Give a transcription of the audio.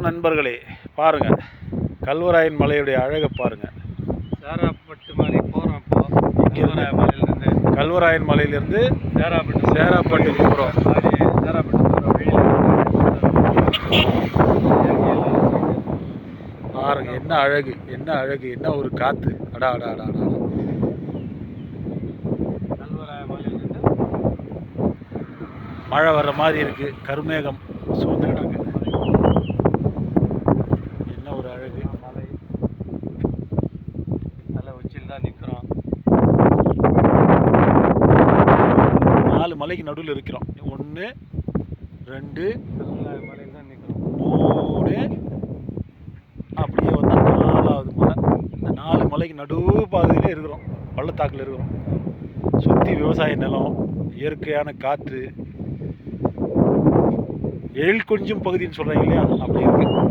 நண்பர்களே, பாருங்க கல்வராயன் மலையுடைய அழகை பாருங்க. சேராப்பட்டு மலை போகிறோம். இப்போ கல்வராயன் மலையிலிருந்து சேராப்பட்டுக்கு போகிறோம். பாருங்க என்ன அழகு, என்ன அழகு, என்ன ஒரு காற்று. அடா அடா அடா அடா. மழை வர்ற மாதிரி இருக்கு, கருமேகம் சூழ்ந்துகிட்டு இருக்கு. என்ன ஒரு அழகு. மலை நல்ல உச்சியில் தான் நிற்கிறோம். 4 மலைக்கு நடுவில் இருக்கிறோம். 1 2 மலையில் தான் நிற்கிறோம். 3 அப்படியே வந்து 4வது மலை. இந்த 4 மலைக்கு நடு பாதையிலே இருக்கிறோம், பள்ளத்தாக்கில் இருக்கிறோம். சுற்றி விவசாய நிலம், இயற்கையான காற்று, எழில் கொஞ்சம் பகுதின்னு சொல்கிறாங்க இல்லையா, அப்படி இருக்குது.